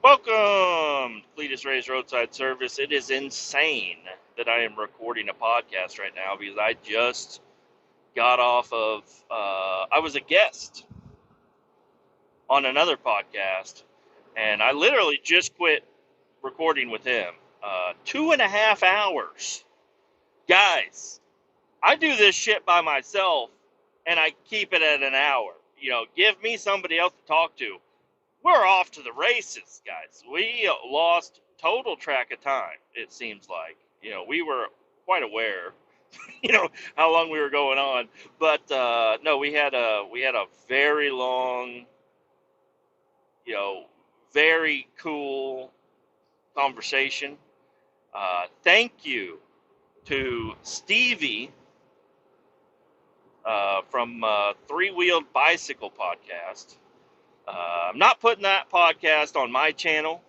Welcome, Kletus Roadside service. It is insane that I am recording a podcast right now because I just got off of. I was a guest on another podcast, and I literally just quit recording with him. 2.5 hours, guys. I do this shit by myself, and I keep it at an hour. Give me somebody else to talk to. We're off to the races, guys. We lost total track of time, it seems like. We were quite aware, how long we were going on. But no, we had a very long, you know, very cool conversation. Thank you to Stevie from Three Wheeled Bicycle Podcast. I'm not putting that podcast on my channel.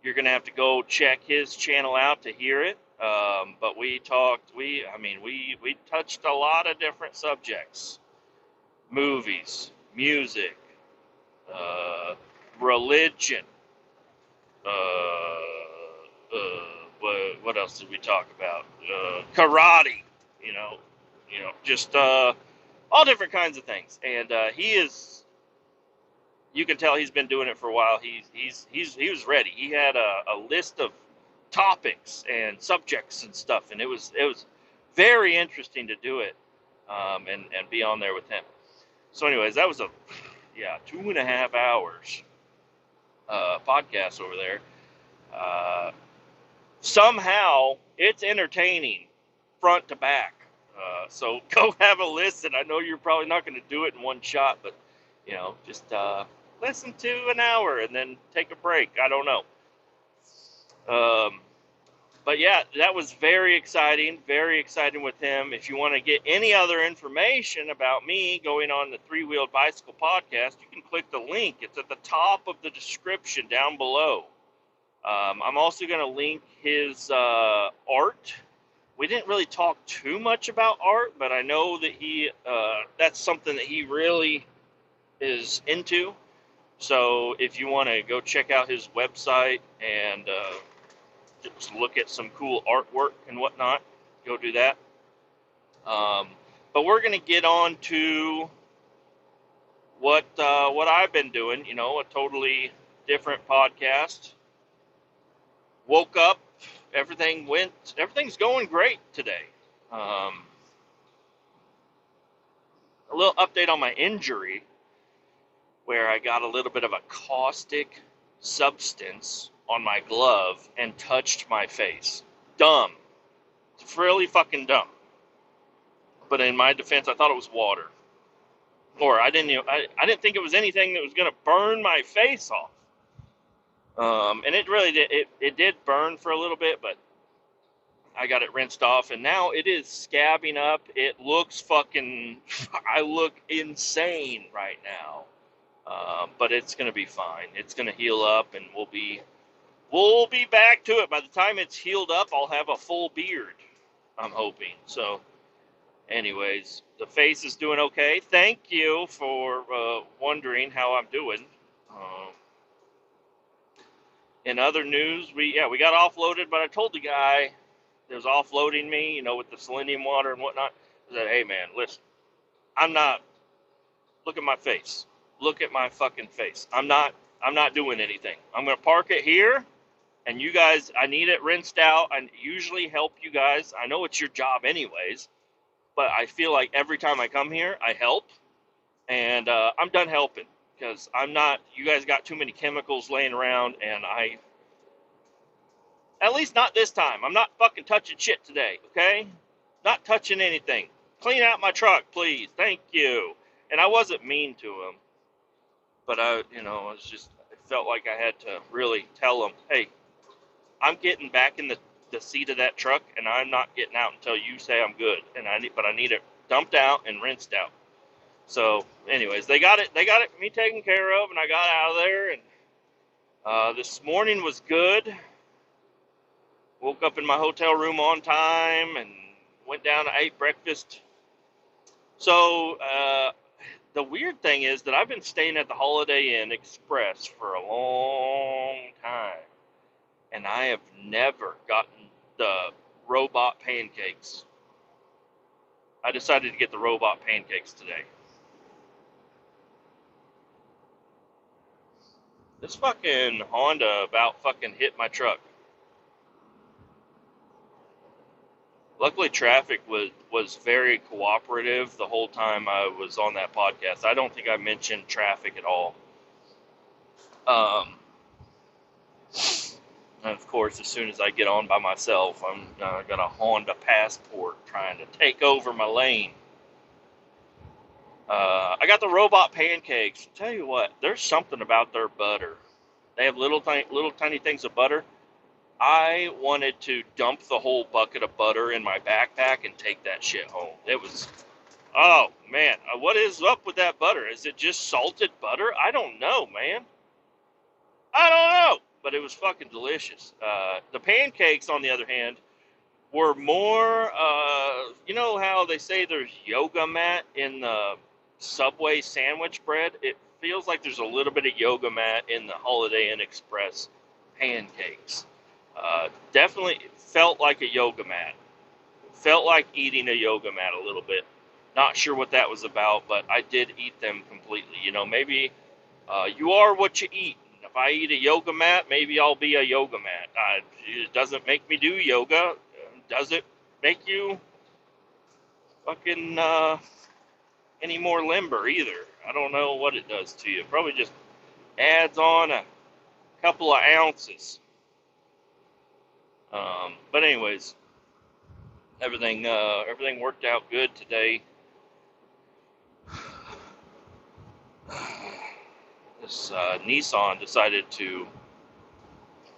You're going to have to go check his channel out to hear it. But we talked, we touched a lot of different subjects: movies, music, uh, religion, what else did we talk about? Karate, just all different kinds of things. And he is, you can tell he's been doing it for a while. He was ready. He had a list of topics and subjects and stuff, and it was very interesting to do it, and be on there with him. So, anyways, that was 2.5 hours podcast over there. Somehow it's entertaining front to back. So go have a listen. I know you're probably not going to do it in one shot, but just listen to an hour and then take a break. I don't know. But yeah, that was very exciting with him. If you want to get any other information about me going on the Three Wheeled Bicycle Podcast, you can click the link. It's at the top of the description down below. I'm also going to link his art. We didn't really talk too much about art, but I know that that's something that he really is into. So if you want to go check out his website and just look at some cool artwork and whatnot, go do that. But we're going to get on to what I've been doing. A totally different podcast. Woke up, everything's going great today. A little update on my injury, where I got a little bit of a caustic substance on my glove and touched my face. Dumb. It's really fucking dumb. But in my defense, I thought it was water. Or I didn't think it was anything that was going to burn my face off. And it really did. It did burn for a little bit, but I got it rinsed off, and now it is scabbing up. It looks I look insane right now. But it's going to be fine. It's going to heal up, and we'll be back to it. By the time it's healed up, I'll have a full beard, I'm hoping. So, anyways, the face is doing okay. Thank you for wondering how I'm doing. In other news, we got offloaded, but I told the guy that was offloading me, with the selenium water and whatnot, I said, hey man, listen, look at my face. Look at my fucking face. I'm not doing anything. I'm going to park it here, and you guys, I need it rinsed out. I usually help you guys. I know it's your job anyways, but I feel like every time I come here, I help, and I'm done helping. Because you guys got too many chemicals laying around, and at least not this time. I'm not fucking touching shit today, okay? Not touching anything. Clean out my truck, please. Thank you. And I wasn't mean to him, but I felt like I had to really tell him, hey, I'm getting back in the seat of that truck, and I'm not getting out until you say I'm good. But I need it dumped out and rinsed out. So, anyways, they got it me taken care of, and I got out of there, and this morning was good. Woke up in my hotel room on time and went down and ate breakfast. So, the weird thing is that I've been staying at the Holiday Inn Express for a long time, and I have never gotten the robot pancakes. I decided to get the robot pancakes today. This fucking Honda about fucking hit my truck. Luckily, traffic was very cooperative the whole time I was on that podcast. I don't think I mentioned traffic at all. And of course, as soon as I get on by myself, I'm gonna Honda Passport trying to take over my lane. I got the robot pancakes. Tell you what, there's something about their butter. They have little tiny things of butter. I wanted to dump the whole bucket of butter in my backpack and take that shit home. It was, oh man, what is up with that butter? Is it just salted butter? I don't know, man. I don't know, but it was fucking delicious. The pancakes, on the other hand, were more, you know how they say there's yoga mat in the Subway sandwich bread? It feels like there's a little bit of yoga mat in the Holiday Inn Express pancakes. Definitely felt like a yoga mat. Felt like eating a yoga mat a little bit. Not sure what that was about, but I did eat them completely. You know, maybe you are what you eat. If I eat a yoga mat, maybe I'll be a yoga mat. It doesn't make me do yoga. Does it make you fucking any more limber either? I don't know what it does to you. Probably just adds on a couple of ounces. But anyways, everything worked out good today. This Nissan decided to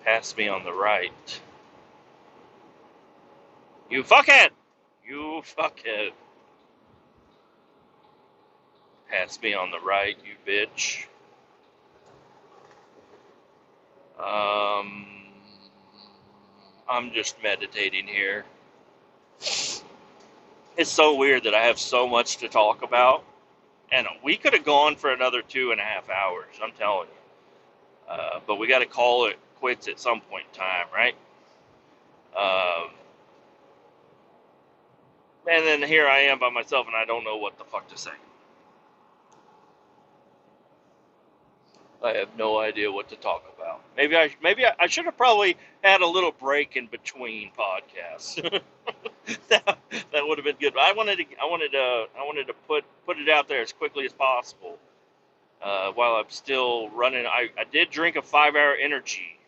pass me on the right. You fuckhead! You fuckhead. Pass me on the right, you bitch. I'm just meditating here. It's so weird that I have so much to talk about, and we could have gone for another 2.5 hours, I'm telling you. But we got to call it quits at some point in time, right? And then here I am by myself, and I don't know what the fuck to say. I have no idea what to talk about. Maybe I should have probably had a little break in between podcasts. that would have been good. I wanted to put it out there as quickly as possible. While I'm still running, I did drink a 5-hour energy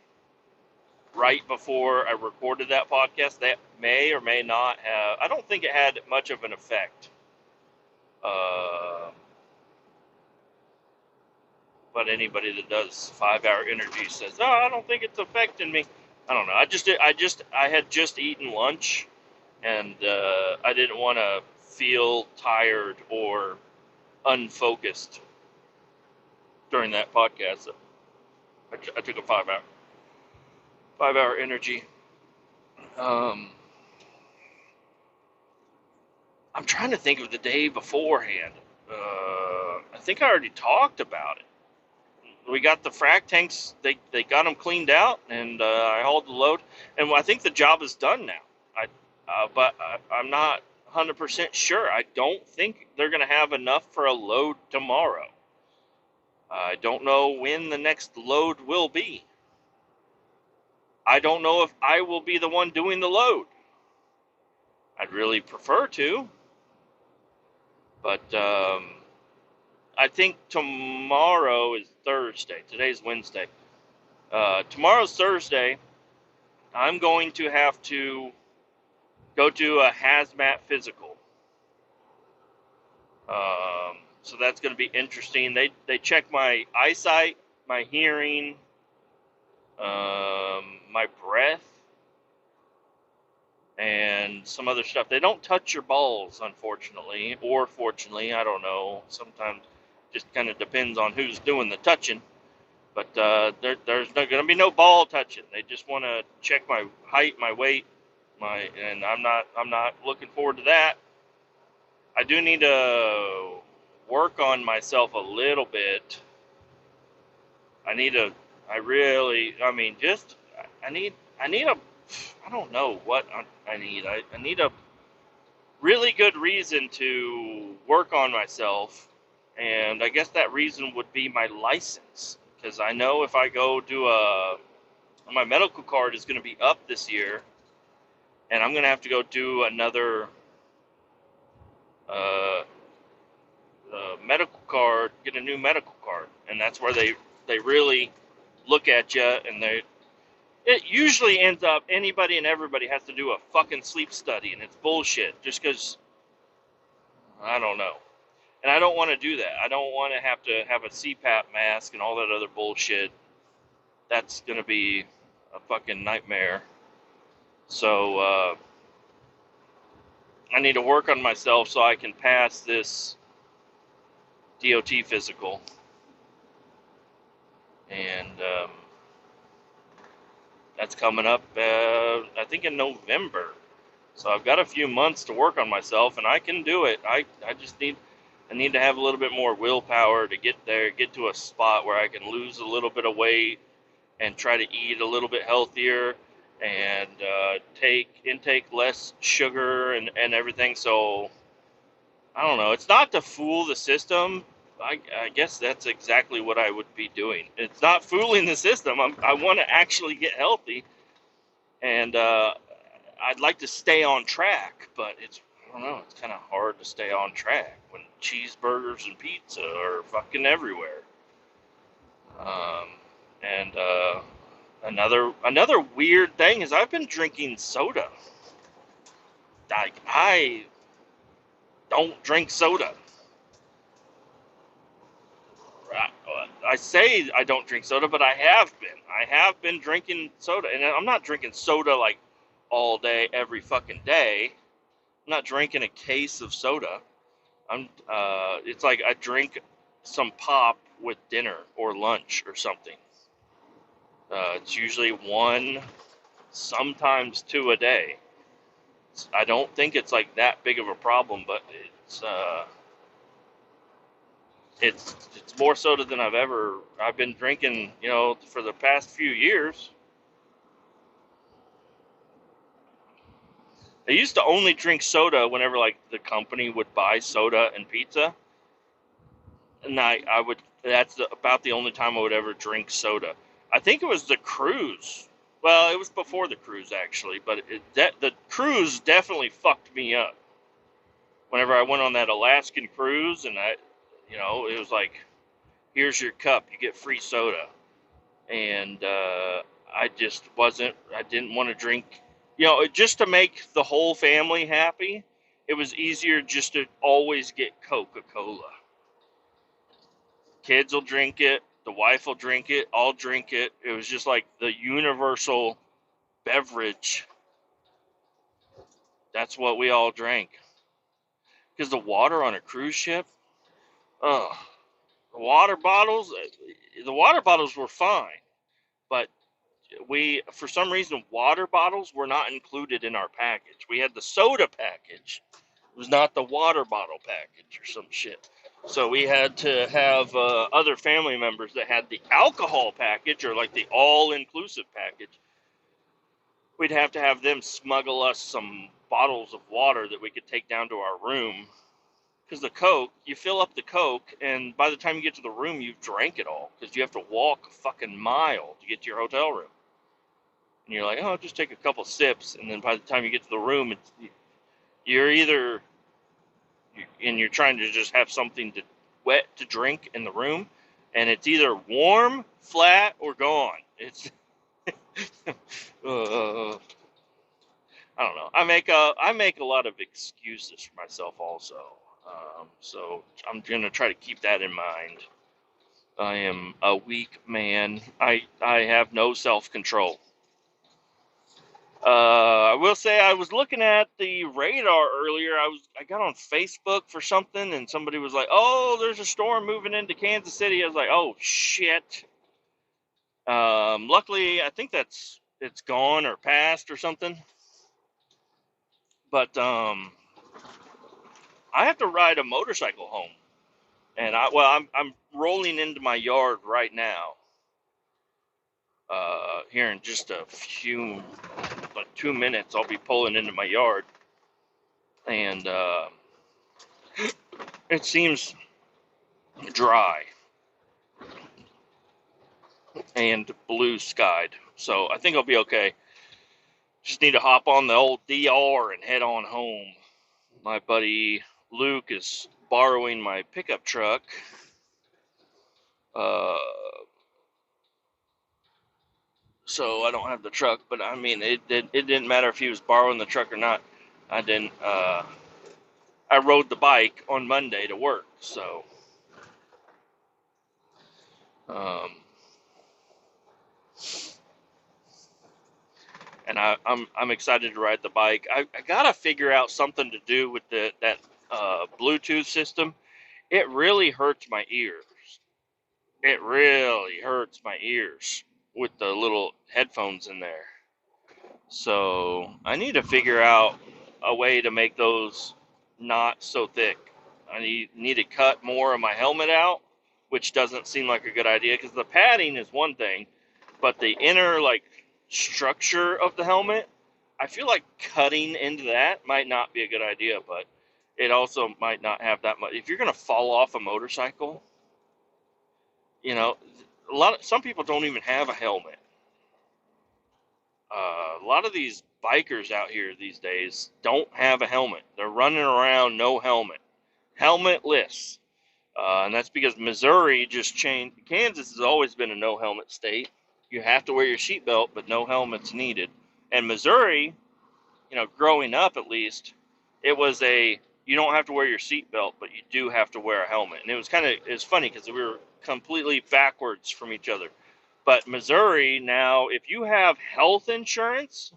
right before I recorded that podcast. That may or may not have. I don't think it had much of an effect. But anybody that does 5-hour energy says, "Oh, I don't think it's affecting me." I don't know. I had just eaten lunch, and I didn't want to feel tired or unfocused during that podcast. So I took a 5-hour energy. I'm trying to think of the day beforehand. I think I already talked about it. We got the frac tanks, they got them cleaned out, and I hauled the load, and I think the job is done now. But I'm not 100% sure. I don't think they're going to have enough for a load tomorrow. I don't know when the next load will be. I don't know if I will be the one doing the load. I'd really prefer to, but I think tomorrow is Thursday. Today's Wednesday. Tomorrow's Thursday. I'm going to have to go to a hazmat physical. So that's going to be interesting. They check my eyesight, my hearing, my breath, and some other stuff. They don't touch your balls, unfortunately, or fortunately, I don't know. Sometimes just kind of depends on who's doing the touching. But there's going to be no ball touching. They just want to check my height, my weight, and I'm not looking forward to that. I do need to work on myself a little bit. I need a, I really, I mean, just, I need a, I don't know what I need. I need a really good reason to work on myself. And I guess that reason would be my license. Because I know if I go do my medical card is going to be up this year. And I'm going to have to go do another uh, medical card, get a new medical card. And that's where they really look at you and it usually ends up anybody and everybody has to do a fucking sleep study, and it's bullshit just because I don't know. And I don't want to do that. I don't want to have a CPAP mask and all that other bullshit. That's going to be a fucking nightmare. So I need to work on myself so I can pass this DOT physical. And that's coming up, I think, in November. So I've got a few months to work on myself, and I can do it. I just need to have a little bit more willpower to get there, get to a spot where I can lose a little bit of weight and try to eat a little bit healthier and intake less sugar and everything. So I don't know. It's not to fool the system. I guess that's exactly what I would be doing. It's not fooling the system. I want to actually get healthy, and I'd like to stay on track, but I don't know, it's kind of hard to stay on track when cheeseburgers and pizza are fucking everywhere. And another weird thing is I've been drinking soda. Like, I don't drink soda. I say I don't drink soda, but I have been. I have been drinking soda, and I'm not drinking soda like all day, every fucking day. I'm not drinking a case of soda. It's like I drink some pop with dinner or lunch or something. It's usually one, sometimes two a day. I don't think it's like that big of a problem, but it's more soda than I've been drinking, for the past few years. I used to only drink soda whenever like the company would buy soda and pizza, and I would. That's about the only time I would ever drink soda. I think it was the cruise. Well, it was before the cruise actually, but the cruise definitely fucked me up. Whenever I went on that Alaskan cruise, and it was like, here's your cup, you get free soda, and I just wasn't. I didn't want to drink. Just to make the whole family happy, it was easier just to always get Coca-Cola. Kids will drink it, the wife will drink it, I'll drink it. It was just like the universal beverage. That's what we all drank. Because the water on a cruise ship, oh, the water bottles were fine, but for some reason, water bottles were not included in our package. We had the soda package. It was not the water bottle package or some shit. So we had to have other family members that had the alcohol package or like the all-inclusive package. We'd have to have them smuggle us some bottles of water that we could take down to our room. Because the Coke, you fill up the Coke, and by the time you get to the room, you've drank it all. Because you have to walk a fucking mile to get to your hotel room. And you're like, oh, just take a couple sips, and then by the time you get to the room, you're either, and you're trying to just have something wet to drink in the room, and it's either warm, flat, or gone. It's, I don't know. I make a lot of excuses for myself also. So I'm gonna try to keep that in mind. I am a weak man. I have no self-control. I will say I was looking at the radar earlier. I got on Facebook for something, and somebody was like, "Oh, there's a storm moving into Kansas City." I was like, "Oh shit!" Luckily, I think it's gone or passed or something. But I have to ride a motorcycle home. And I'm rolling into my yard right now. Here in just a few, like 2 minutes, I'll be pulling into my yard, and it seems dry and blue skied. So I think I'll be okay. Just need to hop on the old DR and head on home. My buddy Luke is borrowing my pickup truck. Uh, so I don't have the truck, but I mean, it didn't matter if he was borrowing the truck or not. I didn't. I rode the bike on Monday to work, so um, and I'm excited to ride the bike. I gotta figure out something to do with that Bluetooth system. It really hurts my ears. It really hurts my ears with the little headphones in there. So I need to figure out a way to make those not so thick. I need to cut more of my helmet out, which doesn't seem like a good idea because the padding is one thing, but the inner like structure of the helmet, I feel like cutting into that might not be a good idea, but it also might not have that much. If you're gonna fall off a motorcycle, you know, some people don't even have a helmet. A lot of these bikers out here these days don't have a helmet. They're running around no helmet, helmetless, and that's because Missouri just changed. Kansas has always been a no helmet state. You have to wear your seatbelt, but no helmets needed. And Missouri, growing up at least, it was you don't have to wear your seatbelt, but you do have to wear a helmet. And it's funny because we were completely backwards from each other. But Missouri now, if you have health insurance,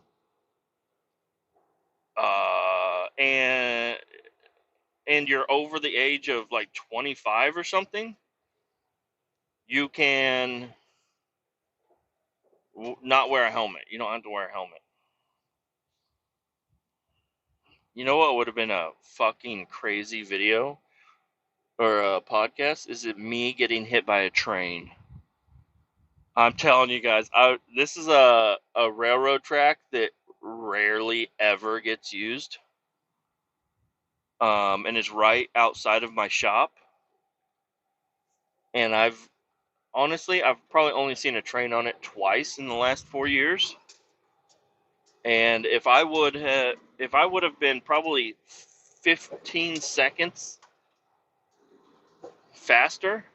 and you're over the age of like 25 or something, you can not wear a helmet. You don't have to wear a helmet. You know what would have been a fucking crazy video or a podcast? Is it me getting hit by a train? I'm telling you guys, this is a railroad track that rarely ever gets used, and is right outside of my shop. And I've probably only seen a train on it twice in the last 4 years. And if I would have been probably 15 seconds faster,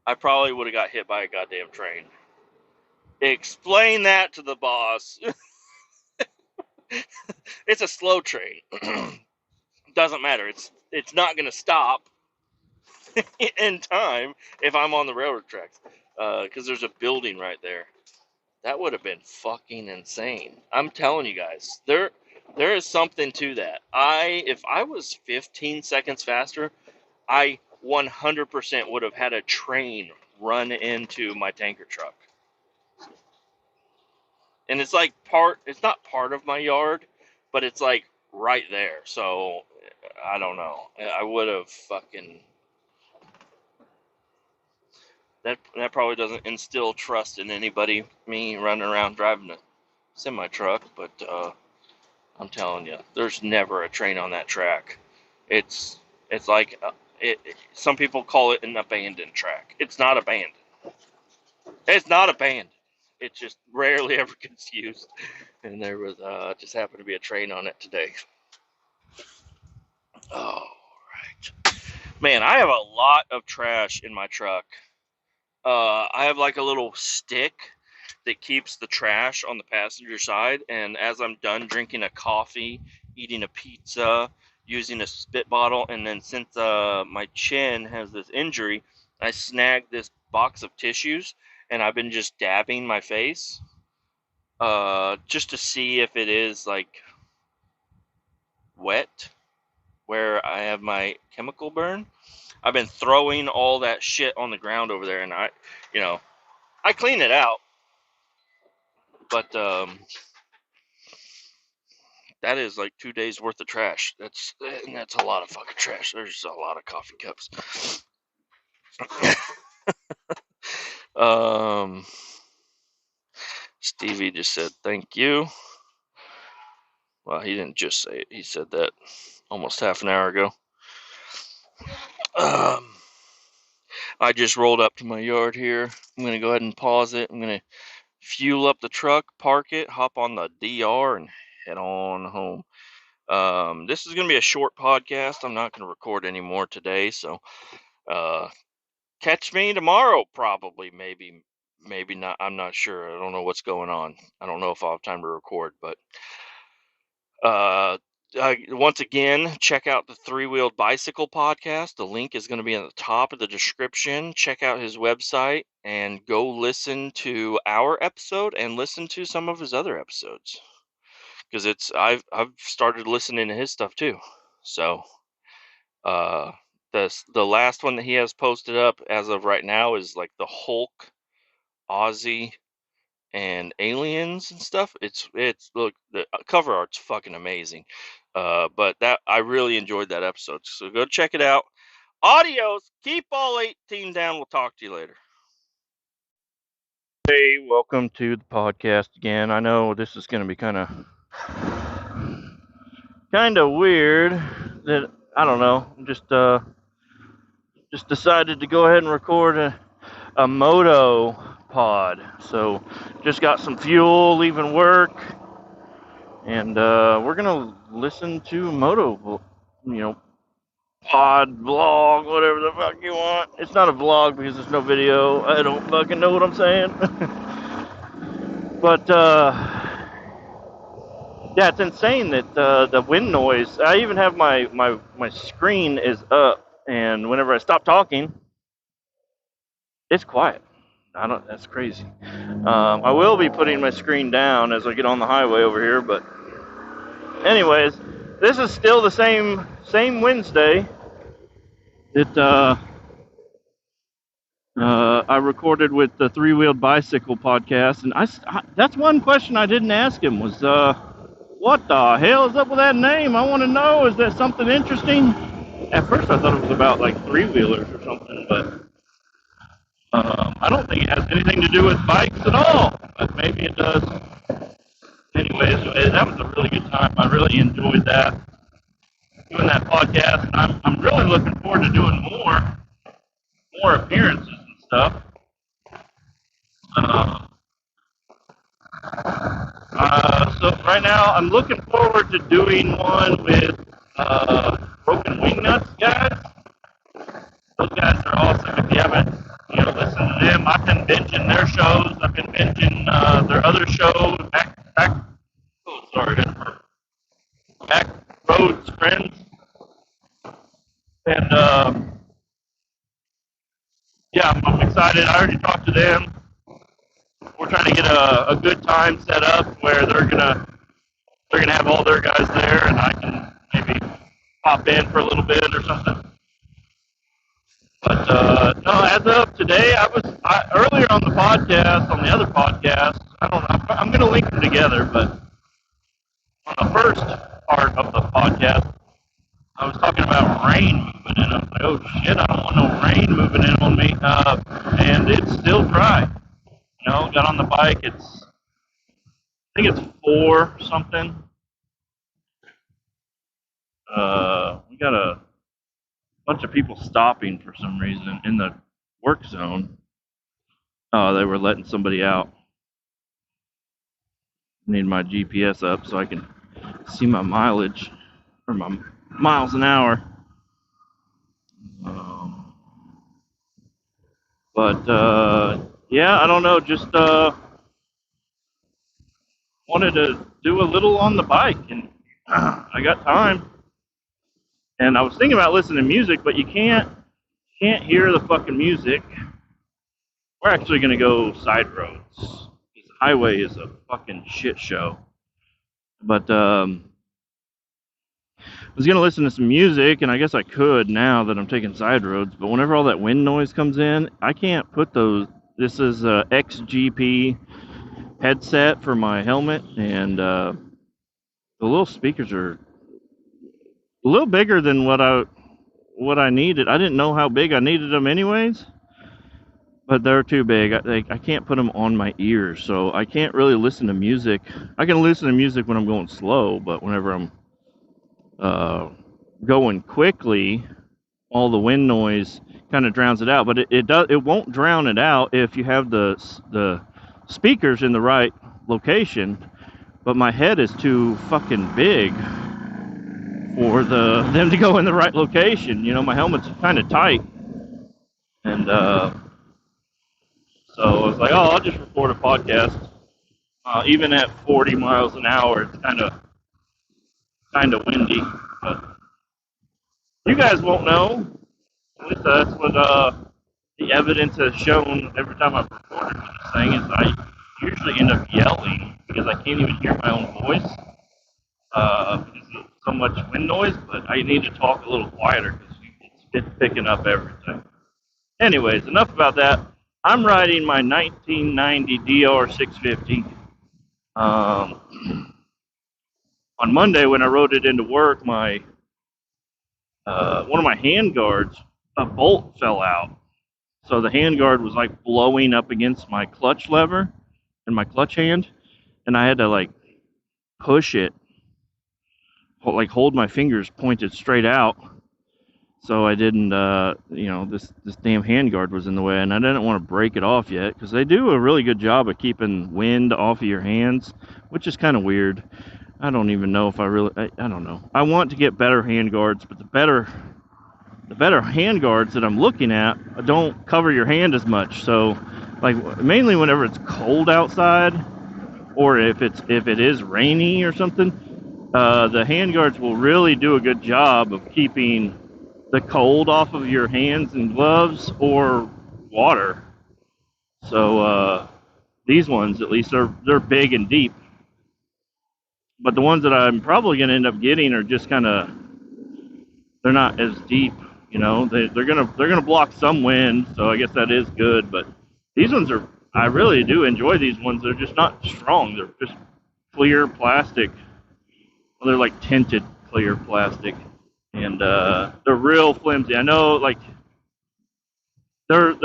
I probably would have got hit by a goddamn train. Explain that to the boss. It's a slow train. Doesn't matter. It's not going to stop in time if I'm on the railroad tracks, because there's a building right there. That would have been fucking insane. I'm telling you guys, there is something to that. If I was 15 seconds faster, I 100% would have had a train run into my tanker truck. And it's not part of my yard, but it's like right there. So I don't know. I would have fucking that probably doesn't instill trust in anybody, me running around driving a semi truck, but I'm telling you, there's never a train on that track. It's like some people call it an abandoned track. It's not abandoned. It's not abandoned. It just rarely ever gets used. And there was just happened to be a train on it today. Oh, right. Man, I have a lot of trash in my truck. I have like a little stick that keeps the trash on the passenger side, and as I'm done drinking a coffee, eating a pizza, using a spit bottle, and then since my chin has this injury, I snagged this box of tissues, and I've been just dabbing my face, just to see if it is like wet where I have my chemical burn. I've been throwing all that shit on the ground over there, and I clean it out, but that is like 2 days worth of trash. That's a lot of fucking trash. There's a lot of coffee cups. Stevie just said thank you. Well, he didn't just say it. He said that almost half an hour ago. I just rolled up to my yard here. I'm going to go ahead and pause it. I'm going to fuel up the truck, park it, hop on the DR, and head on home. This is going to be a short podcast. I'm not going to record anymore today, so catch me tomorrow, probably, maybe not. I'm not sure. I don't know what's going on. I don't know if I'll have time to record, but once again, check out the Three Wheeled Bicycle podcast. The link is going to be in the top of the description. Check out his website and go listen to our episode and listen to some of his other episodes, because I've started listening to his stuff too. So the last one that he has posted up as of right now is like the Hulk, Ozzy, and aliens and stuff. It's look, the cover art's fucking amazing. But that I really enjoyed that episode, so go check it out. Adios. Keep all 18 down. We'll talk to you later. Hey, welcome to the podcast again. I know this is going to be kind of weird. That I don't know. Just decided to go ahead and record a moto pod. So just got some fuel leaving work, and we're gonna listen to moto, pod, vlog, whatever the fuck you want. It's not a vlog because there's no video. I don't fucking know what I'm saying. But yeah, it's insane that the wind noise. I even have my screen is up, and whenever I stop talking, it's quiet. That's crazy. I will be putting my screen down as I get on the highway over here, but anyways, this is still the same Wednesday that I recorded with the Three Wheeled Bicycle podcast, and that's one question I didn't ask him was, what the hell is up with that name? I want to know, is that something interesting? At first I thought it was about like three-wheelers or something, but I don't think it has anything to do with bikes at all, but maybe it does. Anyways, that was a really good time. I really enjoyed that, doing that podcast, and I'm really looking forward to doing more appearances and stuff. So right now I'm looking forward to doing one with Broken Wingnuts guys. Those guys are awesome. If you haven't, listened to them, I've been binging their shows. I've been binging their other shows. Back Roads Friends. And yeah, I'm excited. I already talked to them. We're trying to get a good time set up where they're gonna have all their guys there, and I can maybe pop in for a little bit or something. But no, as of today, earlier on the other podcast, I don't know, I'm going to link them together, but on the first part of the podcast, I was talking about rain moving in. I was like, oh shit, I don't want no rain moving in on me. And it's still dry. Got on the bike, I think it's 4 something. We got a bunch of people stopping for some reason in the work zone. They were letting somebody out. Need my GPS up so I can see my mileage or my miles an hour. But yeah, I don't know. Just wanted to do a little on the bike, and I got time. And I was thinking about listening to music, but you can't hear the fucking music. We're actually going to go side roads. The highway is a fucking shit show. But I was going to listen to some music, and I guess I could now that I'm taking side roads. But whenever all that wind noise comes in, I can't put those. This is a XGP headset for my helmet, and the little speakers are a little bigger than what what I needed. I didn't know how big I needed them anyways, but they're too big. I can't put them on my ears, so I can't really listen to music. I can listen to music when I'm going slow, but whenever I'm uh, going quickly, all the wind noise kind of drowns it out. But it won't drown it out if you have the speakers in the right location. But my head is too fucking big for them to go in the right location. You know, my helmet's kind of tight, and so I was like, oh, I'll just record a podcast. Even at 40 miles an hour, it's kind of windy. But you guys won't know. At least that's what the evidence has shown every time I've recorded this thing. Is I usually end up yelling because I can't even hear my own voice because of so much wind noise. But I need to talk a little quieter because it's picking up everything. Anyways, enough about that. I'm riding my 1990 DR650. On Monday when I rode it into work, my one of my hand guards, a bolt fell out. So the hand guard was like blowing up against my clutch lever and my clutch hand, and I had to like push it, like hold my fingers pointed straight out, so I didn't, this damn hand guard was in the way, and I didn't want to break it off yet because they do a really good job of keeping wind off of your hands, which is kind of weird. I don't even know if I don't know. I want to get better hand guards, but the better hand guards that I'm looking at don't cover your hand as much. So, like mainly whenever it's cold outside, or if it is rainy or something, the hand guards will really do a good job of keeping the cold off of your hands and gloves or water. So these ones, at least, they're big and deep. But the ones that I'm probably going to end up getting are just kind of, they're not as deep. You know, they're gonna block some wind, so I guess that is good. But these ones I really do enjoy these ones. They're just not strong. They're just clear plastic. Well, they're like tinted clear plastic, and they're real flimsy. I know, like they're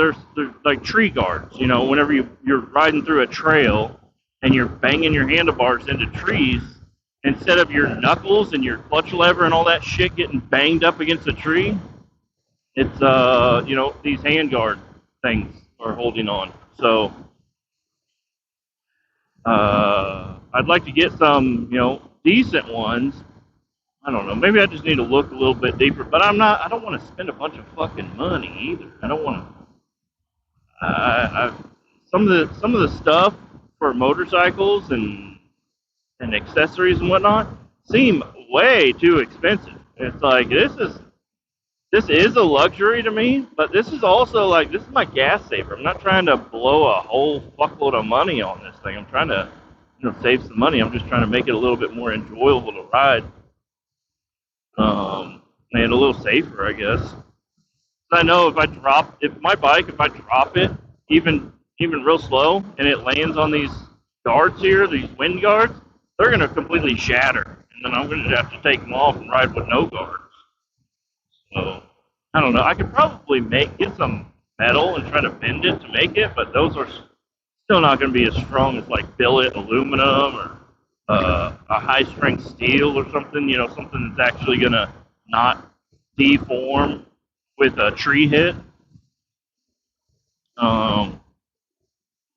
like tree guards. You know, whenever you're riding through a trail and you're banging your handlebars into trees, instead of your knuckles and your clutch lever and all that shit getting banged up against the tree, it's these handguard things are holding on. So I'd like to get some, decent ones. I don't know. Maybe I just need to look a little bit deeper. But I don't want to spend a bunch of fucking money either. I don't want to. Some of the stuff for motorcycles and accessories and whatnot seem way too expensive. It's like this is a luxury to me, but this is also like, this is my gas saver. I'm not trying to blow a whole fuckload of money on this thing. I'm trying to, save some money. I'm just trying to make it a little bit more enjoyable to ride, and a little safer, I guess. I know if I drop it even real slow and it lands on these guards here, these wind guards, they're gonna completely shatter, and then I'm gonna have to take them off and ride with no guards. So, I don't know. I could probably get some metal and try to bend it to make it, but those are still not going to be as strong as like billet aluminum or a high-strength steel or something. Something that's actually going to not deform with a tree hit. And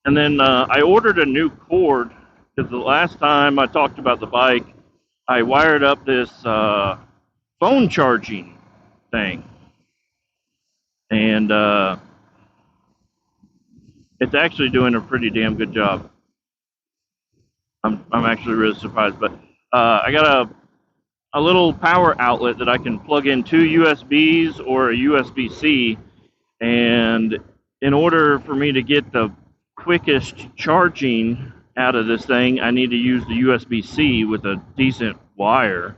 then I ordered a new cord because the last time I talked about the bike, I wired up this phone charging thing. And it's actually doing a pretty damn good job. I'm actually really surprised, but I got a little power outlet that I can plug in 2 USBs or a USB-C, and in order for me to get the quickest charging out of this thing, I need to use the USB-C with a decent wire.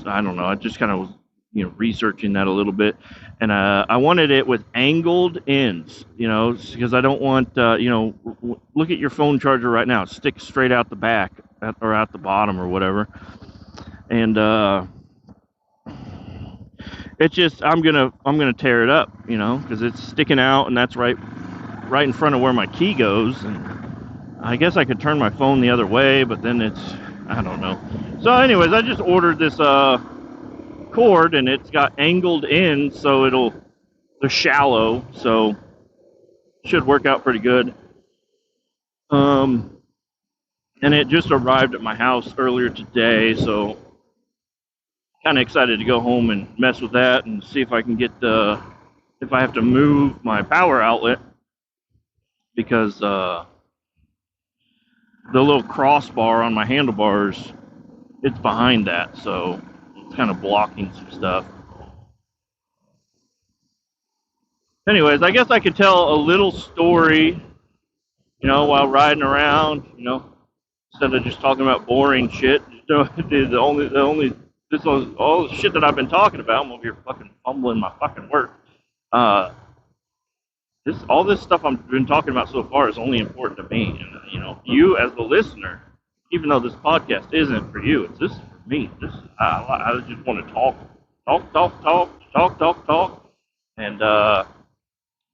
I don't know. I just kind of was researching that a little bit, and I wanted it with angled ends, because I don't want, look at your phone charger right now. It sticks straight out the back or out the bottom or whatever, and it's just I'm gonna tear it up, you know, because it's sticking out, and that's right in front of where my key goes. And I guess I could turn my phone the other way, but then I don't know. So anyways, I just ordered this cord, and it's got angled in, so they're shallow, so should work out pretty good. And it just arrived at my house earlier today, so kind of excited to go home and mess with that and see if I can get if I have to move my power outlet, because the little crossbar on my handlebars, it's behind that, so it's kind of blocking some stuff. Anyways, I guess I could tell a little story, you know, while riding around, you know, instead of just talking about boring shit. This was all the shit that I've been talking about. I'm over here fucking fumbling my fucking work. All this stuff I've been talking about so far is only important to me, and you know, you as the listener. Even though this podcast isn't for you, this is for me. I just want to talk, and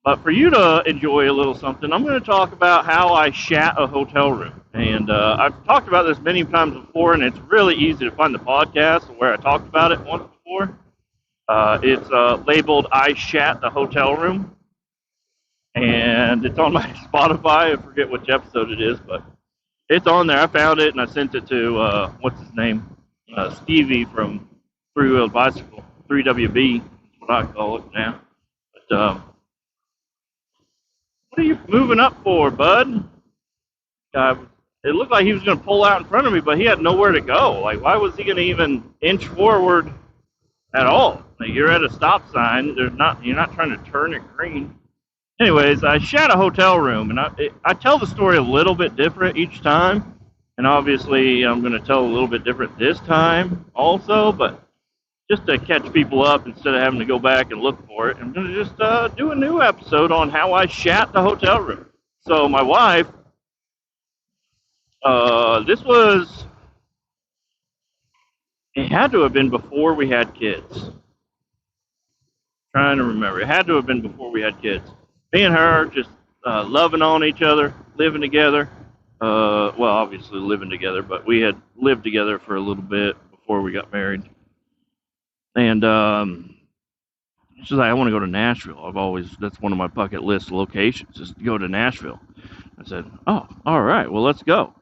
but for you to enjoy a little something, I'm going to talk about how I shat a hotel room. And I've talked about this many times before, and it's really easy to find the podcast where I talked about it once before. It's labeled "I Shat the Hotel Room," and it's on my Spotify. I forget which episode it is, but it's on there. I found it, and I sent it to, what's his name? Stevie from Three Wheeled Bicycle, 3WB, is what I call it now. But, what are you moving up for, bud? It looked like he was going to pull out in front of me, but he had nowhere to go. Like, why was he going to even inch forward at all? Like, you're at a stop sign. You're not trying to turn it green. Anyways, I shat a hotel room, and I tell the story a little bit different each time. And obviously, I'm going to tell a little bit different this time also, but just to catch people up instead of having to go back and look for it, I'm going to just do a new episode on how I shat the hotel room. So my wife, it had to have been before we had kids. Trying to remember. It had to have been before we had kids. Me and her just loving on each other, living together. Well, obviously living together, but we had lived together for a little bit before we got married. And she's like, I want to go to Nashville. That's one of my bucket list locations, is to go to Nashville. I said, oh, all right, well, let's go.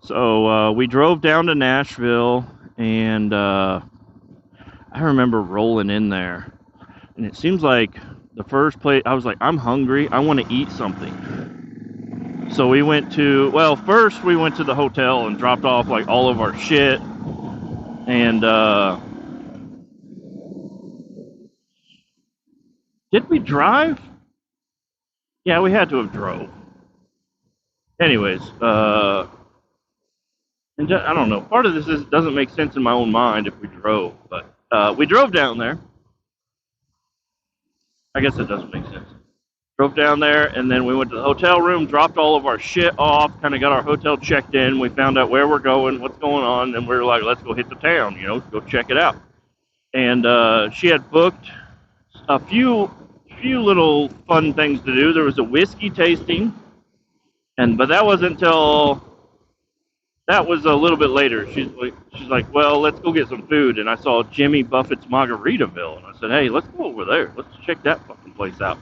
So we drove down to Nashville, and I remember rolling in there. And it seems like the first place, I was like, I'm hungry. I want to eat something. So we first we went to the hotel and dropped off like all of our shit. And did we drive? Yeah, we had to have drove. Anyways, and I don't know. Part of this doesn't make sense in my own mind if we drove, but we drove down there. I guess it doesn't make sense. Drove down there, and then we went to the hotel room, dropped all of our shit off, kind of got our hotel checked in. We found out where we're going, what's going on, and we were like, let's go hit the town, you know, go check it out. And she had booked a few little fun things to do. There was a whiskey tasting, but that wasn't until that was a little bit later. She's like, well, let's go get some food. And I saw Jimmy Buffett's Margaritaville, and I said, hey, let's go over there. Let's check that fucking place out.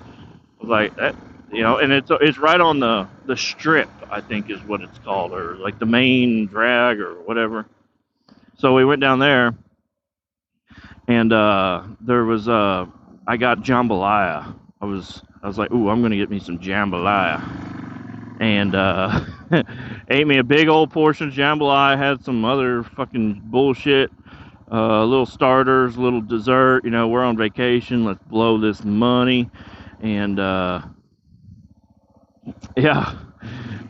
I was like, that, you know, and it's right on the strip, I think is what it's called, or like the main drag or whatever. So we went down there, and there was I got jambalaya. I was like, ooh, I'm gonna get me some jambalaya, and ate me a big old portion of jambalaya. Had some other fucking bullshit, little starters, little dessert. You know, we're on vacation. Let's blow this money, and yeah.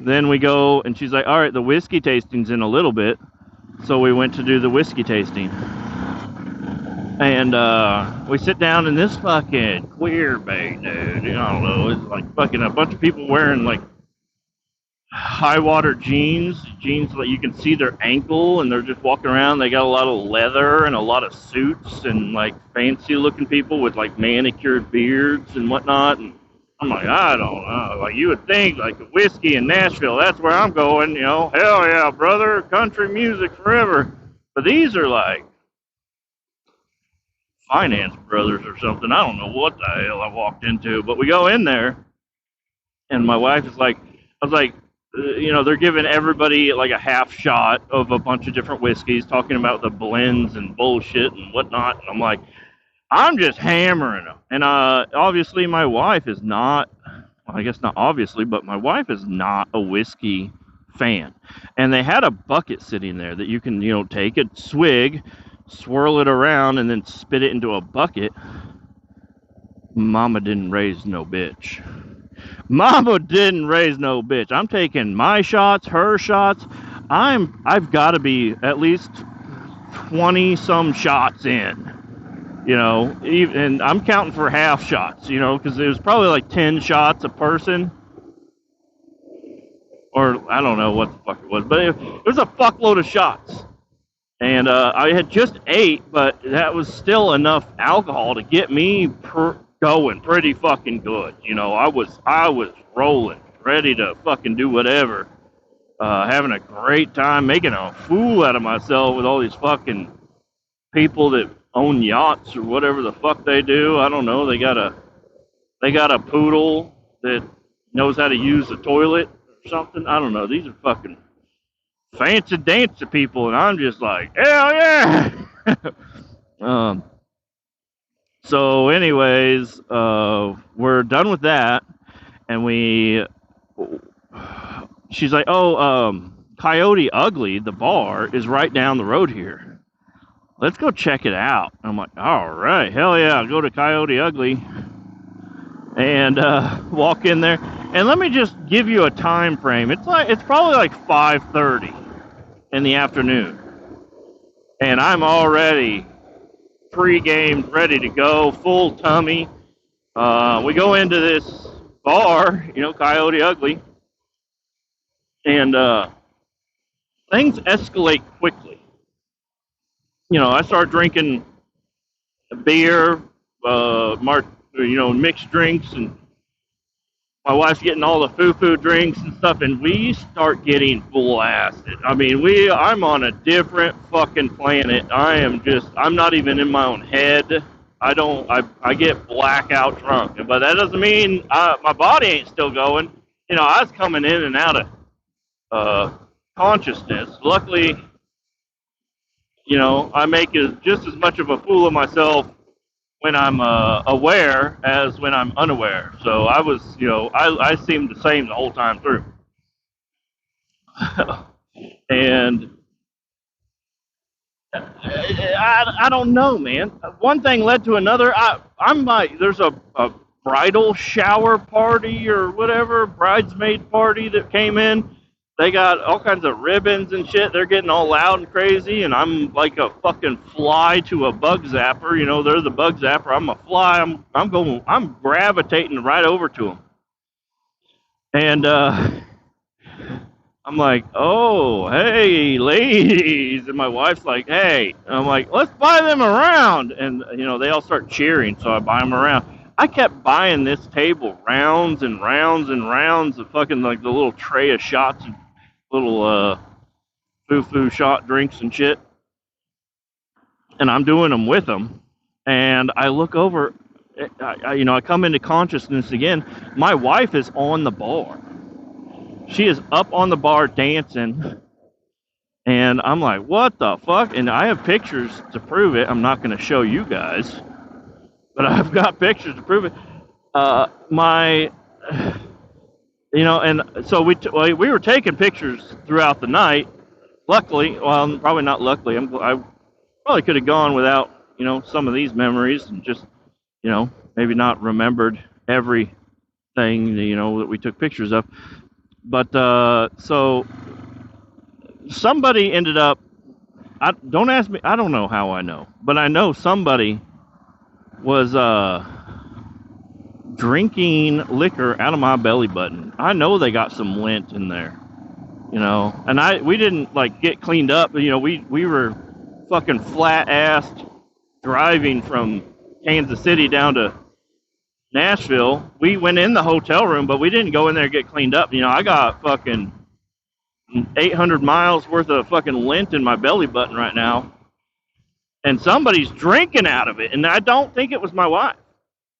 Then we go, and she's like, all right, the whiskey tasting's in a little bit. So we went to do the whiskey tasting. And we sit down in this fucking queer bait, dude. I don't know. It's like fucking a bunch of people wearing like high water jeans, jeans that you can see their ankle, and they're just walking around. They got a lot of leather and a lot of suits and like fancy looking people with like manicured beards and whatnot. And I'm like, I don't know. Like you would think like whiskey in Nashville, that's where I'm going. You know, hell yeah, brother, country music forever. But these are like finance brothers or something. I don't know what the hell I walked into, but we go in there, and my wife is like, I was like, you know, they're giving everybody like a half shot of a bunch of different whiskeys, talking about the blends and bullshit and whatnot. And I'm like, I'm just hammering them. And obviously, my wife is not, well, I guess not obviously, but my wife is not a whiskey fan. And they had a bucket sitting there that you can, you know, take a swig, swirl it around, and then spit it into a bucket. Mama didn't raise no bitch. Mama didn't raise no bitch. I'm taking my shots, her shots. I've got to be at least 20 some shots in. You know, and I'm counting for half shots, you know, because it was probably like 10 shots a person. Or I don't know what the fuck it was, but it was a fuckload of shots. And I had just ate, but that was still enough alcohol to get me going pretty fucking good. You know, I was rolling, ready to fucking do whatever. Having a great time, making a fool out of myself with all these fucking people that own yachts or whatever the fuck they do. I don't know. They got a poodle that knows how to use the toilet or something. I don't know. These are fucking fancy dancy people, and I'm just like, hell yeah. So anyways, we're done with that, and she's like, oh, Coyote Ugly, the bar, is right down the road here. Let's go check it out. I'm like, all right, hell yeah, I'll go to Coyote Ugly, and walk in there. And let me just give you a time frame. It's probably like 5:30 in the afternoon, and I'm already pre-gamed, ready to go, full tummy. We go into this bar, you know, Coyote Ugly, and things escalate quickly. You know, I start drinking beer, mixed drinks, and my wife's getting all the foo-foo drinks and stuff, and we start getting blasted. I mean, I'm on a different fucking planet. I'm not even in my own head. I get blackout drunk. But that doesn't mean my body ain't still going. You know, I was coming in and out of consciousness. Luckily, you know, I make just as much of a fool of myself when I'm aware as when I'm unaware. So I was, you know, I seemed the same the whole time through. And I don't know, man. One thing led to another. I'm like, there's a bridal shower party or whatever, bridesmaid party that came in. They got all kinds of ribbons and shit. They're getting all loud and crazy, and I'm like a fucking fly to a bug zapper. You know, they're the bug zapper. I'm a fly. I'm gravitating right over to them. And I'm like, oh, hey, ladies. And my wife's like, hey. And I'm like, let's buy them around. And, you know, they all start cheering, so I buy them around. I kept buying this table rounds and rounds and rounds of fucking, like, the little tray of shots and little foo-foo shot drinks and shit. And I'm doing them with them. And I look over, I come into consciousness again. My wife is on the bar. She is up on the bar dancing, and I'm like, what the fuck? And I have pictures to prove it. I'm not going to show you guys, but I've got pictures to prove it. And so we were taking pictures throughout the night. Luckily, well, probably not luckily. I probably could have gone without, you know, some of these memories and just, you know, maybe not remembered everything, you know, that we took pictures of. But so somebody ended up. Don't ask me. I don't know how I know, but I know somebody was drinking liquor out of my belly button. I know they got some lint in there. you know. And we didn't like get cleaned up. You know, we were fucking flat-assed driving from Kansas City down to Nashville. We went in the hotel room, but we didn't go in there and get cleaned up. You know, I got fucking 800 miles worth of fucking lint in my belly button right now, and somebody's drinking out of it, and I don't think it was my wife.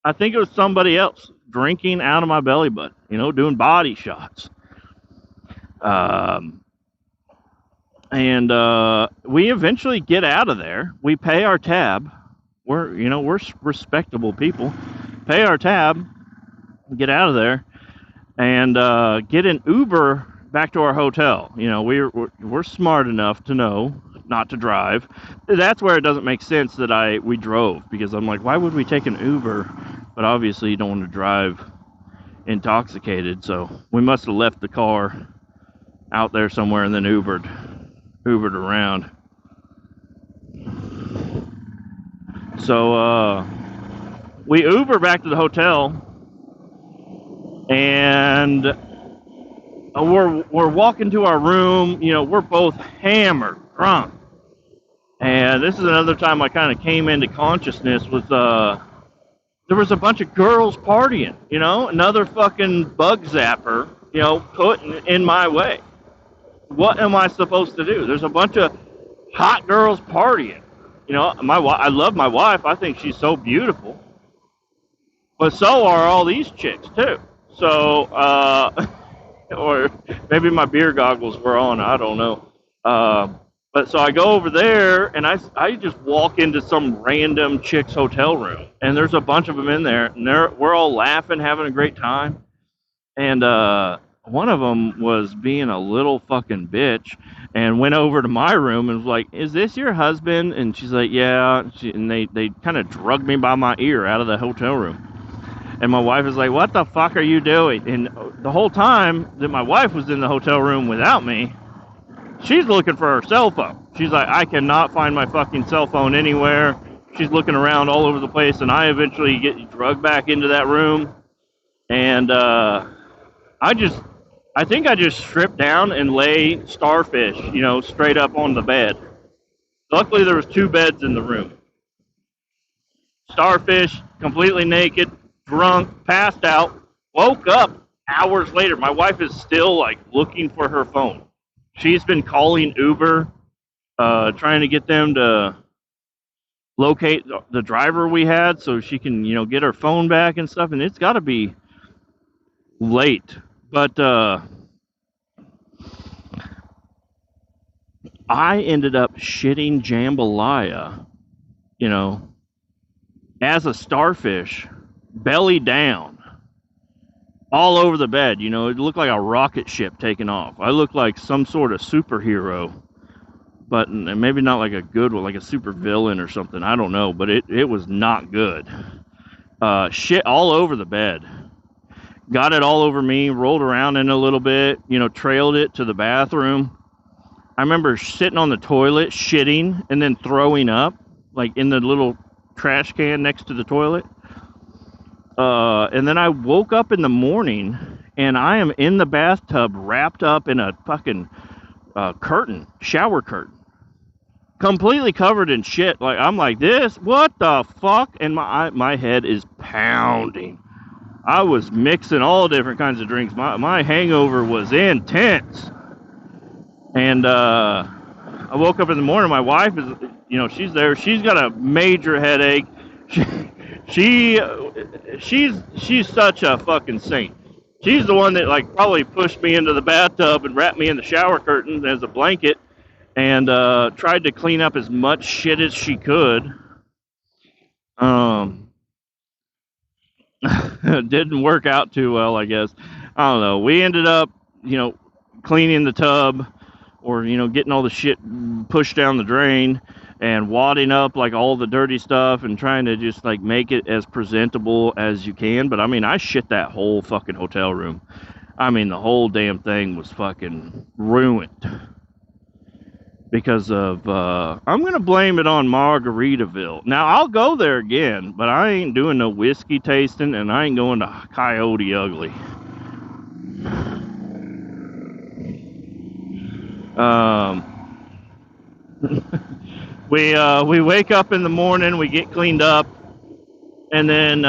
I think it was somebody else drinking out of my belly button, you know, doing body shots. And we eventually get out of there. We pay our tab. We're respectable people. Pay our tab, get out of there, and get an Uber back to our hotel. You know, we're smart enough to know not to drive. That's where it doesn't make sense that we drove, because I'm like, why would we take an Uber? But obviously you don't want to drive intoxicated, so we must have left the car out there somewhere and then Ubered around. So we Uber back to the hotel, and we're walking to our room. You know, we're both hammered, drunk, and this is another time I kind of came into consciousness. There was a bunch of girls partying. You know, another fucking bug zapper. You know, put in my way. What am I supposed to do? There's a bunch of hot girls partying. You know, I love my wife. I think she's so beautiful. But so are all these chicks too. So, or maybe my beer goggles were on. I don't know. But so I go over there, and I just walk into some random chick's hotel room, and there's a bunch of them in there, and we're all laughing, having a great time. And one of them was being a little fucking bitch and went over to my room and was like, "Is this your husband?" And she's like, "Yeah." And they kind of drugged me by my ear out of the hotel room. And my wife is like, "What the fuck are you doing?" And the whole time that my wife was in the hotel room without me, she's looking for her cell phone. She's like, "I cannot find my fucking cell phone anywhere." She's looking around all over the place, and I eventually get drugged back into that room. And I think I just stripped down and lay starfish, you know, straight up on the bed. Luckily, there was 2 beds in the room. Starfish, completely naked, drunk, passed out, woke up hours later. My wife is still, like, looking for her phone. She's been calling Uber, trying to get them to locate the driver we had so she can, you know, get her phone back and stuff. And it's got to be late. But I ended up shitting jambalaya, you know, as a starfish, belly down, all over the bed. You know, it looked like a rocket ship taking off. I looked like some sort of superhero, but maybe not like a good one, like a super villain or something. I don't know, but it was not good. Shit all over the bed. Got it all over me, rolled around in a little bit, you know, trailed it to the bathroom. I remember sitting on the toilet, shitting, and then throwing up, like in the little trash can next to the toilet. And then I woke up in the morning, and I am in the bathtub wrapped up in a fucking curtain, shower curtain. Completely covered in shit. Like, I'm like, what the fuck? And my head is pounding. I was mixing all different kinds of drinks. My hangover was intense. And I woke up in the morning. My wife is, you know, she's there. She's got a major headache. She's such a fucking saint. She's the one that, like, probably pushed me into the bathtub and wrapped me in the shower curtain as a blanket and tried to clean up as much shit as she could. It didn't work out too well, I guess. I don't know. We ended up, you know, cleaning the tub, or, you know, getting all the shit pushed down the drain and wadding up, like, all the dirty stuff and trying to just, like, make it as presentable as you can. But I mean, I shit that whole fucking hotel room. I mean, the whole damn thing was fucking ruined because of I'm gonna blame it on Margaritaville. Now, I'll go there again, but I ain't doing no whiskey tasting, and I ain't going to Coyote Ugly. Um, we wake up in the morning, we get cleaned up, and then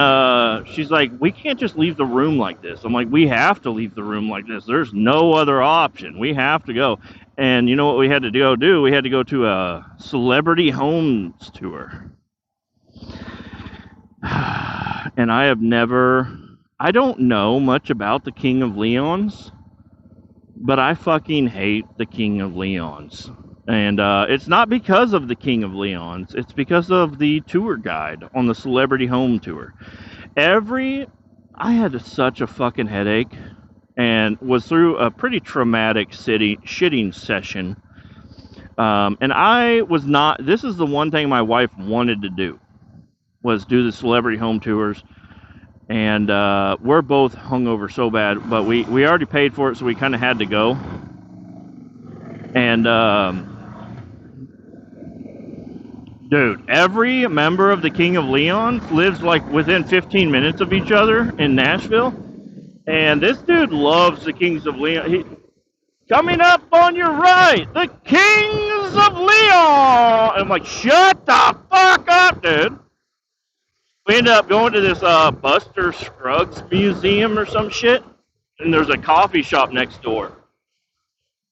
she's like, "We can't just leave the room like this." I'm like, "We have to leave the room like this. There's no other option. We have to go." And you know what we had to go do? We had to go to a celebrity homes tour. And I don't know much about the King of Leon's, but I fucking hate the King of Leon's. And it's not because of the King of Leon's, it's because of the tour guide on the celebrity home tour. I had such a fucking headache and was through a pretty traumatic shitting session. And I was not, this is the one thing my wife wanted to do, was do the celebrity home tours. And we're both hungover so bad, but we already paid for it, so we kind of had to go. And dude, every member of the King of Leon lives like within 15 minutes of each other in Nashville. And this dude loves the Kings of Leon. Coming up on your right, the Kings of Leon. I'm like, shut the fuck up, dude. We ended up going to this Buster Scruggs museum or some shit, and there's a coffee shop next door.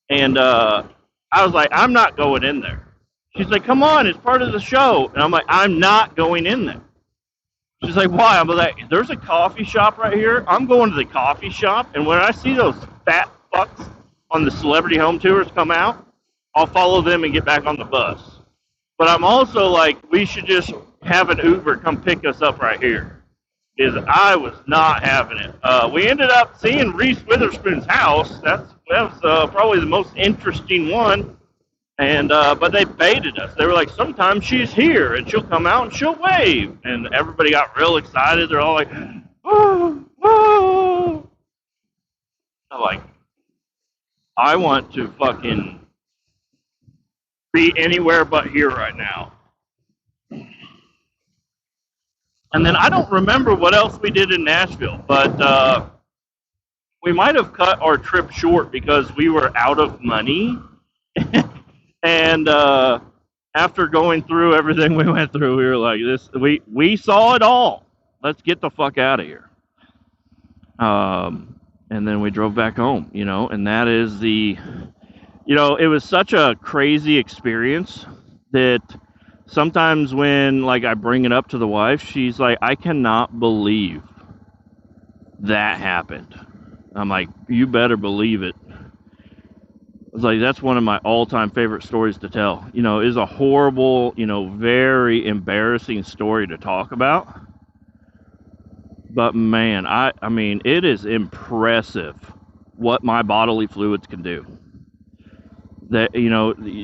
And I was like, I'm not going in there. She's like, come on, it's part of the show. And I'm like, I'm not going in there. She's like, why? I'm like, there's a coffee shop right here. I'm going to the coffee shop, and when I see those fat fucks on the celebrity home tours come out, I'll follow them and get back on the bus. But I'm also like, we should just have an Uber come pick us up right here. Because I was not having it. We ended up seeing Reese Witherspoon's house. That was probably the most interesting one. And but they baited us. They were like, sometimes she's here and she'll come out and she'll wave. And everybody got real excited. They're all like, oh, oh. I'm like, I want to fucking be anywhere but here right now. And then I don't remember what else we did in Nashville, but we might have cut our trip short because we were out of money. And after going through everything we went through, we were like, we saw it all. Let's get the fuck out of here. And then we drove back home, and that is it was such a crazy experience that sometimes when like I bring it up to the wife, she's like, I cannot believe that happened. I'm like, you better believe it. It's like, that's one of my all-time favorite stories to tell. It is a horrible, very embarrassing story to talk about. But man, I mean, it is impressive what my bodily fluids can do. That,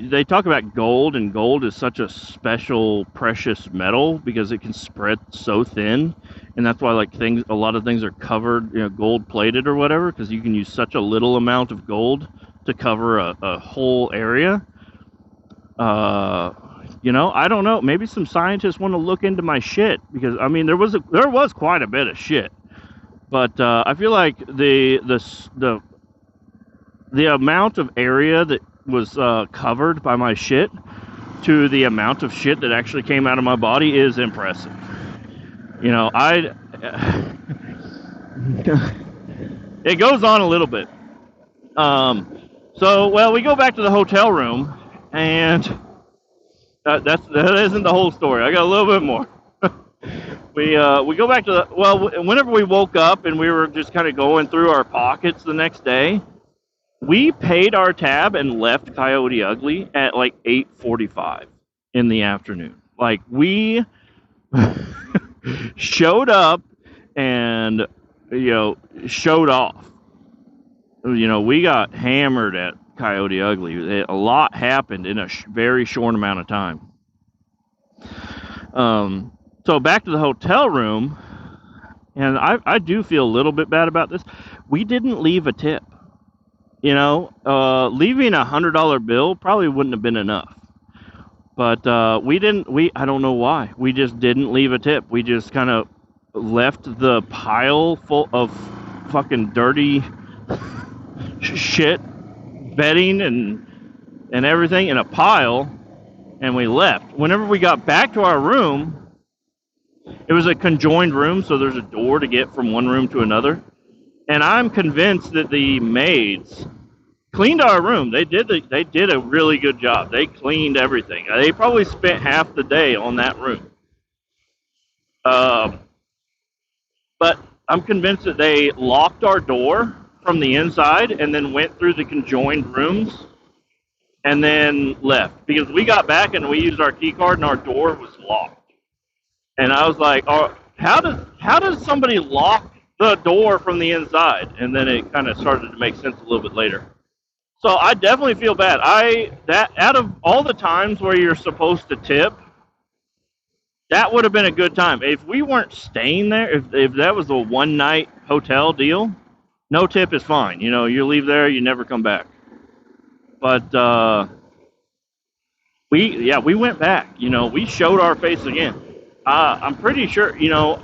they talk about gold, and gold is such a special, precious metal because it can spread so thin, and that's why a lot of things are covered, gold plated or whatever, because you can use such a little amount of gold to cover a whole area. I don't know. Maybe some scientists want to look into my shit, because I mean there was quite a bit of shit, but I feel like the amount of area that was covered by my shit to the amount of shit that actually came out of my body is impressive. It goes on a little bit. We go back to the hotel room, and that isn't the whole story. I got a little bit more. We go back to whenever we woke up and we were just kind of going through our pockets the next day, we paid our tab and left Coyote Ugly at like 8:45 in the afternoon. Like, we showed up and showed off. We got hammered at Coyote Ugly. A lot happened in a very short amount of time. So back to the hotel room, and I do feel a little bit bad about this. We didn't leave a tip. Leaving a $100 bill probably wouldn't have been enough. But I don't know why. We just didn't leave a tip. We just kind of left the pile full of fucking dirty shit, bedding and and everything in a pile, and we left. Whenever we got back to our room, it was a conjoined room, so there's a door to get from one room to another. And I'm convinced that the maids cleaned our room. They did a really good job. They cleaned everything. They probably spent half the day on that room. But I'm convinced that they locked our door from the inside and then went through the conjoined rooms and then left, because we got back and we used our key card and our door was locked. And I was like, oh, how does somebody lock the door from the inside? And then it kind of started to make sense a little bit later. So I definitely feel bad. That out of all the times where you're supposed to tip, that would have been a good time. If we weren't staying there, if that was a one night hotel deal, no tip is fine. You know, you leave there, you never come back. But we went back. You know, we showed our face again. I'm pretty sure, you know,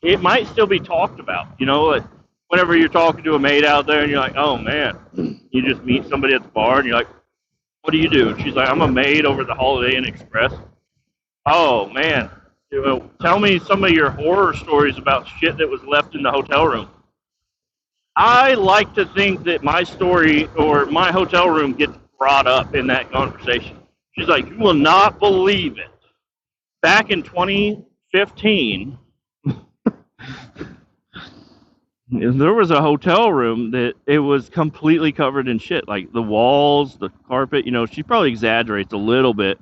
it might still be talked about. You know, like whenever you're talking to a maid out there and you're like, oh man, you just meet somebody at the bar and you're like, what do you do? And she's like, I'm a maid over the Holiday Inn Express. Oh man, tell me some of your horror stories about shit that was left in the hotel room. I like to think that my story or my hotel room gets brought up in that conversation. She's like, you will not believe it. Back in 2015, there was a hotel room that it was completely covered in shit. Like the walls, the carpet, you know, she probably exaggerates a little bit.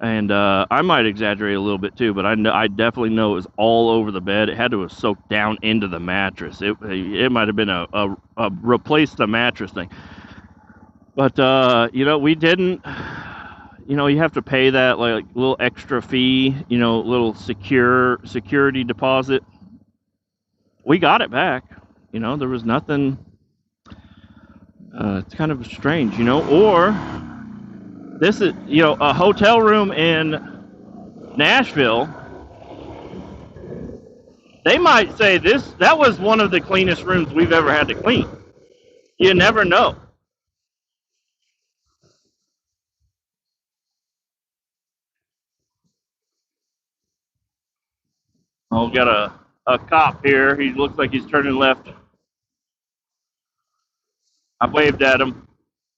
And I might exaggerate a little bit too, but I definitely know it was all over the bed. It had to have soaked down into the mattress. It might have been a replace the mattress thing. But you know, we didn't. You know, you have to pay that like little extra fee. You know, little security deposit. We got it back. You know, there was nothing. It's kind of strange, you know, or. This is, you know, a hotel room in Nashville. They might say that was one of the cleanest rooms we've ever had to clean. You never know. Oh, got a cop here. He looks like he's turning left. I waved at him.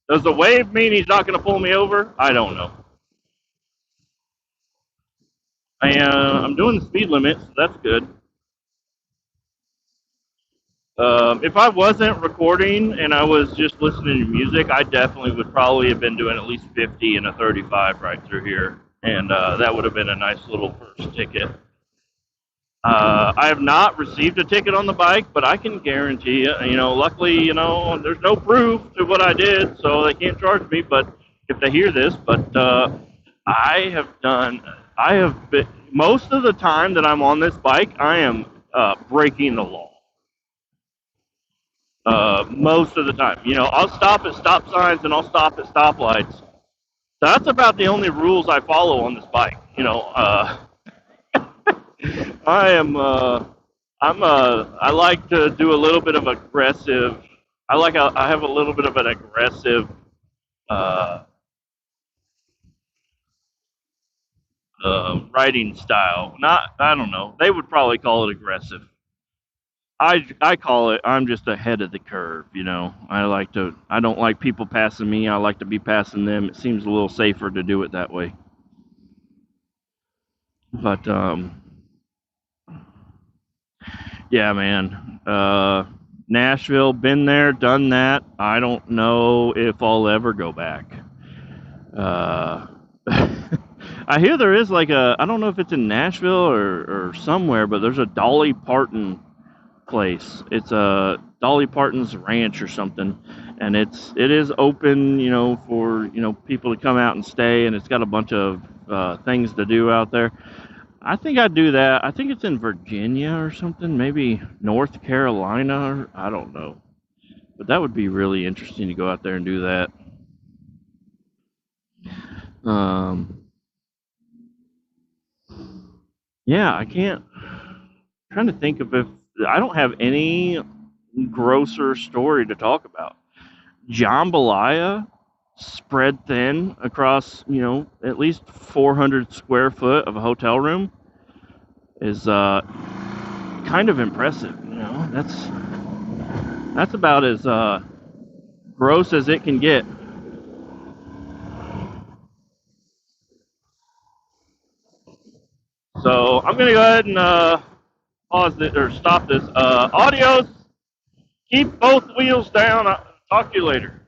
Does the wave mean he's not going to pull me over? I don't know. I'm doing the speed limit, so that's good. If I wasn't recording and I was just listening to music, I definitely would probably have been doing at least 50 and a 35 right through here. And that would have been a nice little first ticket. I have not received a ticket on the bike, but I can guarantee you know, luckily, you know, there's no proof to what I did, so they can't charge me. But if they hear this, I have been, most of the time that I'm on this bike, I am breaking the law. Most of the time, you know, I'll stop at stop signs and I'll stop at stoplights. That's about the only rules I follow on this bike. You know, I like to do a little bit of aggressive. I have a little bit of an aggressive riding style. I don't know. They would probably call it aggressive. I call it, I'm just ahead of the curve, you know. I don't like people passing me. I like to be passing them. It seems a little safer to do it that way. But yeah, man. Nashville, been there, done that. I don't know if I'll ever go back. I hear there is like I don't know if it's in Nashville or somewhere, but there's a Dolly Parton place. It's a Dolly Parton's ranch or something, and it is open, you know, for, you know, people to come out and stay, and it's got a bunch of things to do out there. I think I'd do that. I think it's in Virginia or something, maybe North Carolina, or I don't know. But that would be really interesting to go out there and do that. Yeah, I'm trying to think of if I don't have any grosser story to talk about. Jambalaya spread thin across, at least 400 square foot of a hotel room is kind of impressive. That's about as gross as it can get. So I'm gonna go ahead and pause it or stop this. Audios. Keep both wheels down. I'll talk to you later.